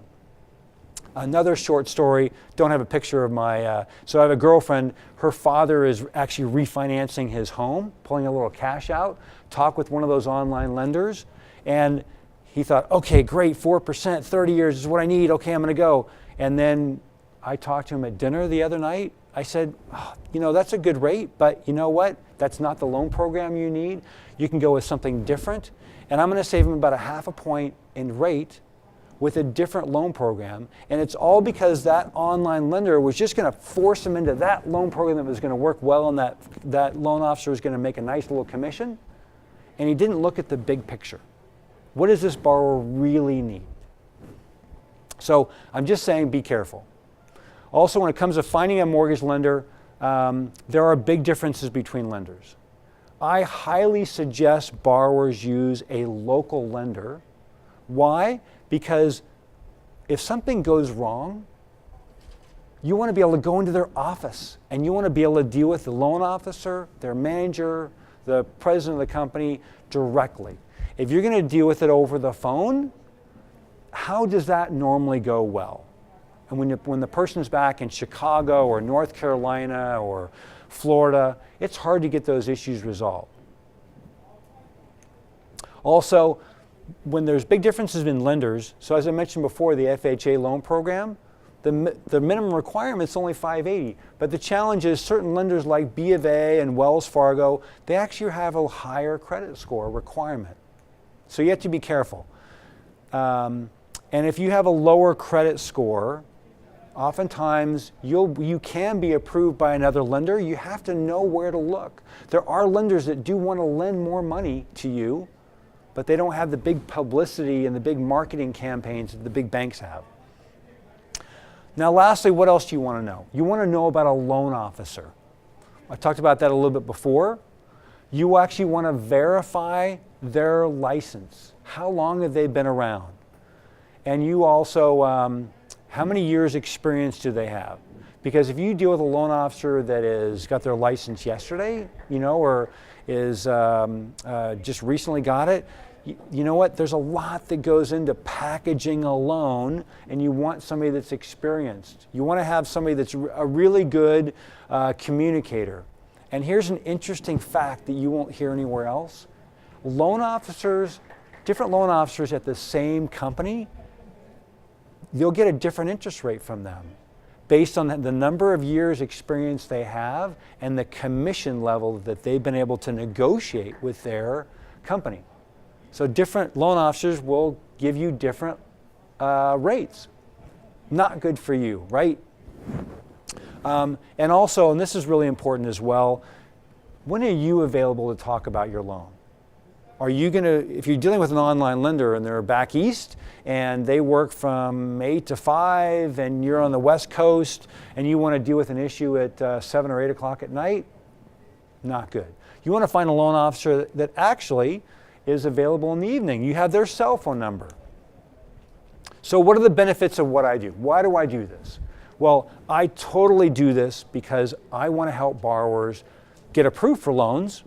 Another short story, don't have a picture of my, so I have a girlfriend, her father is actually refinancing his home, pulling a little cash out, talked with one of those online lenders, and he thought, okay, great, 4%, 30 years is what I need, okay, I'm gonna go. And then I talked to him at dinner the other night. I said, that's a good rate, but you know what? That's not the loan program you need. You can go with something different. And I'm gonna save him about 0.5 point in rate with a different loan program, and it's all because that online lender was just going to force him into that loan program that was going to work well, and that loan officer was going to make a nice little commission, and he didn't look at the big picture. What does this borrower really need? So I'm just saying be careful. Also, when it comes to finding a mortgage lender, there are big differences between lenders. I highly suggest borrowers use a local lender. Why? Because if something goes wrong, you want to be able to go into their office and you want to be able to deal with the loan officer, their manager, the president of the company directly. If you're going to deal with it over the phone, how does that normally go well? And when the person's back in Chicago or North Carolina or Florida, it's hard to get those issues resolved. Also, when there's big differences in lenders, so as I mentioned before, the FHA loan program, the minimum requirement is only 580. But the challenge is certain lenders like B of A and Wells Fargo, they actually have a higher credit score requirement. So you have to be careful. And if you have a lower credit score, oftentimes you can be approved by another lender. You have to know where to look. There are lenders that do want to lend more money to you, but they don't have the big publicity and the big marketing campaigns that the big banks have. Now lastly, what else do you want to know? You want to know about a loan officer. I talked about that a little bit before. You actually want to verify their license. How long have they been around? And you also, how many years experience do they have? Because if you deal with a loan officer that has got their license yesterday, or is just recently got it, you know what? There's a lot that goes into packaging a loan, and you want somebody that's experienced. You want to have somebody that's a really good communicator. And here's an interesting fact that you won't hear anywhere else. Loan officers, different loan officers at the same company, you'll get a different interest rate from them based on the number of years experience they have and the commission level that they've been able to negotiate with their company. So different loan officers will give you different rates. Not good for you, right? And also, and this is really important as well, when are you available to talk about your loan? Are you going to, if you're dealing with an online lender and they're back east and they work from 8 to 5 and you're on the West Coast and you want to deal with an issue at 7 or 8 o'clock at night, not good. You want to find a loan officer that actually is available in the evening. You have their cell phone number. So what are the benefits of what I do? Why do I do this? Well, I totally do this because I want to help borrowers get approved for loans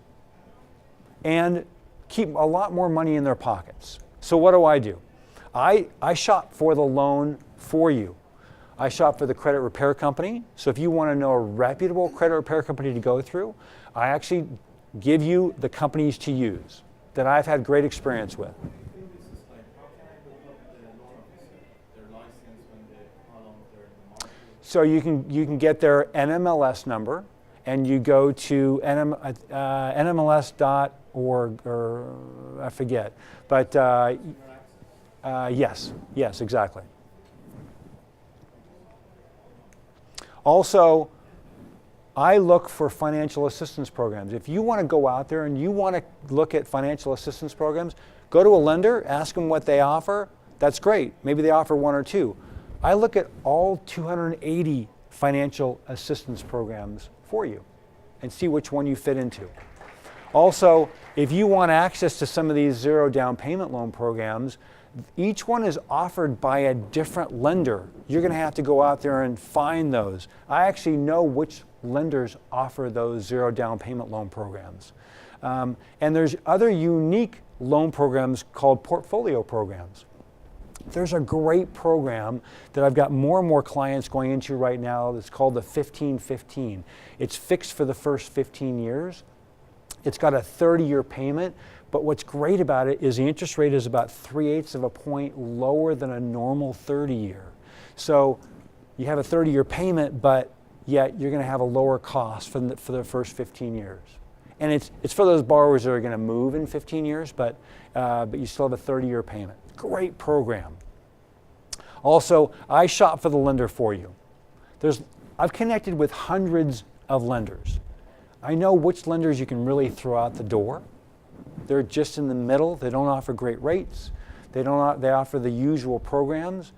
and keep a lot more money in their pockets. So what do? I shop for the loan for you. I shop for the credit repair company. So if you want to know a reputable credit repair company to go through, I actually give you the companies to use that I've had great experience with. So you can get their NMLS number, and you go to nmls.org, or I forget, but yes, exactly. Also, I look for financial assistance programs. If you want to go out there and you want to look at financial assistance programs, go to a lender, ask them what they offer. That's great. Maybe they offer one or two. I look at all 280 financial assistance programs for you and see which one you fit into. Also, if you want access to some of these zero down payment loan programs, each one is offered by a different lender. You're going to have to go out there and find those. I actually know which lenders offer those zero down payment loan programs. And there's other unique loan programs called portfolio programs. There's a great program that I've got more and more clients going into right now that's called the 15-15. It's fixed for the first 15 years. It's got a 30-year payment, but what's great about it is the interest rate is about 3/8 of a point lower than a normal 30-year. So you have a 30-year payment, but yet you're going to have a lower cost for the first 15 years. And it's for those borrowers that are going to move in 15 years, but you still have a 30-year payment. Great program. Also, I shop for the lender for you. I've connected with hundreds of lenders. I know which lenders you can really throw out the door. They're just in the middle. They don't offer great rates. They offer the usual programs.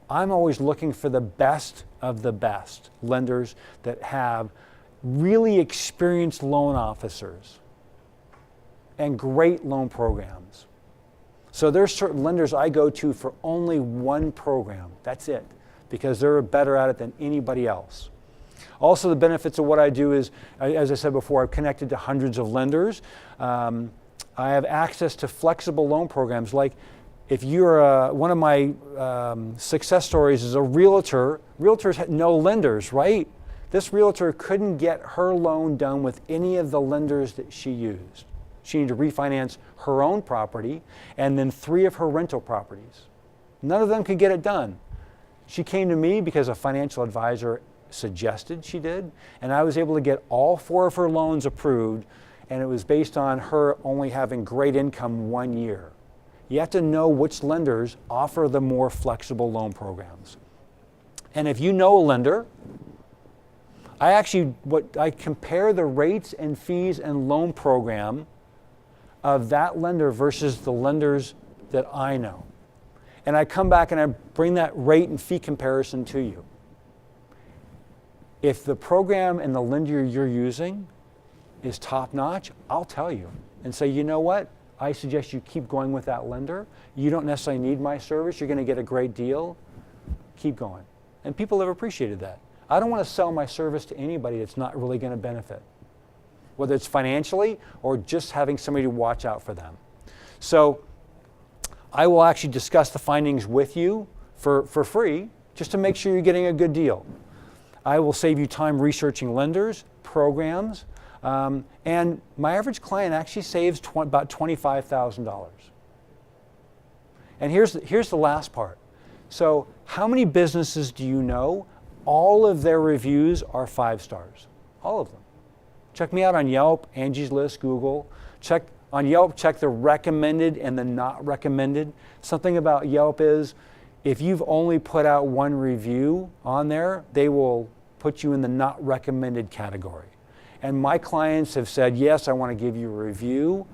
I'm always looking for the best of the best lenders that have really experienced loan officers and great loan programs. So there's certain lenders I go to for only one program. That's it, because they're better at it than anybody else. Also, the benefits of what I do is, as I said before, I've connected to hundreds of lenders. I have access to flexible loan programs. Like if you're one of my success stories is a realtor. Realtors had no lenders, right? This realtor couldn't get her loan done with any of the lenders that she used. She needed to refinance her own property and then 3 of her rental properties. None of them could get it done. She came to me because a financial advisor suggested she did, and I was able to get all 4 of her loans approved, and it was based on her only having great income 1 year. You have to know which lenders offer the more flexible loan programs. And if you know a lender, I compare the rates and fees and loan program of that lender versus the lenders that I know. And I come back and I bring that rate and fee comparison to you. If the program and the lender you're using is top notch, I'll tell you and say, you know what? I suggest you keep going with that lender. You don't necessarily need my service. You're going to get a great deal. Keep going. And people have appreciated that. I don't want to sell my service to anybody that's not really going to benefit, whether it's financially or just having somebody to watch out for them. So I will actually discuss the findings with you for free, just to make sure you're getting a good deal. I will save you time researching lenders, programs, and my average client actually saves about $25,000. And here's the last part. So how many businesses do you know all of their reviews are 5 stars? All of them. Check me out on Yelp, Angie's List, Google. Check on Yelp, check the recommended and the not recommended. Something about Yelp is if you've only put out 1 review on there, they will put you in the not recommended category. And my clients have said, yes, I want to give you a review,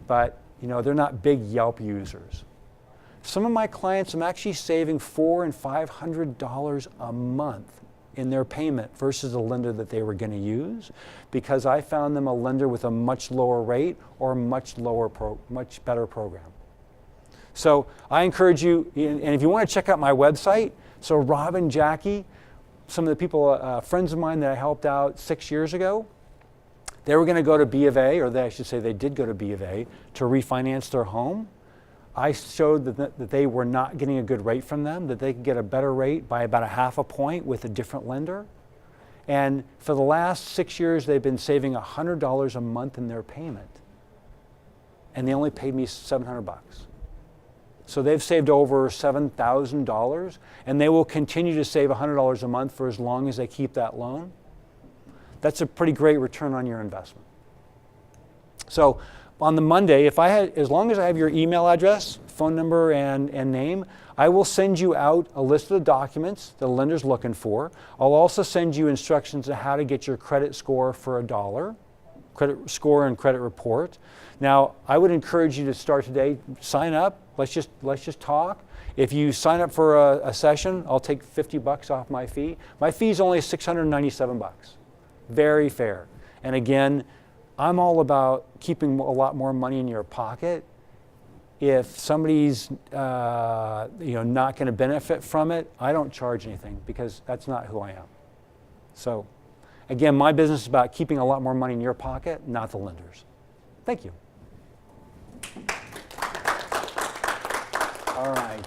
but they're not big Yelp users. Some of my clients, I'm actually saving $400 and $500 a month in their payment versus the lender that they were going to use, because I found them a lender with a much lower rate or much better program. So I encourage you, and if you want to check out my website, so Rob and Jackie, some of the people, friends of mine that I helped out 6 years ago, they were going to go to B of A, or I should say they did go to B of A to refinance their home. I showed that they were not getting a good rate from them, that they could get a better rate by about 0.5 point with a different lender. And for the last 6 years, they've been saving $100 a month in their payment. And they only paid me $700. So they've saved over $7,000, and they will continue to save $100 a month for as long as they keep that loan. That's a pretty great return on your investment. So on the Monday, as long as I have your email address, phone number, and name, I will send you out a list of the documents the lender's looking for. I'll also send you instructions on how to get your credit score for $1, credit score and credit report. Now, I would encourage you to start today. Sign up. Let's just talk. If you sign up for a session, I'll take $50 off my fee. My fee is only $697. Very fair. And again, I'm all about keeping a lot more money in your pocket. If somebody's not going to benefit from it, I don't charge anything because that's not who I am. So again, my business is about keeping a lot more money in your pocket, not the lender's. Thank you. All right,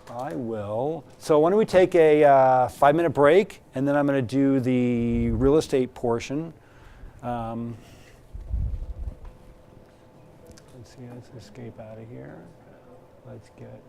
I will. So why don't we take a 5-minute break, and then I'm going to do the real estate portion. Let's see, let's escape out of here. Let's get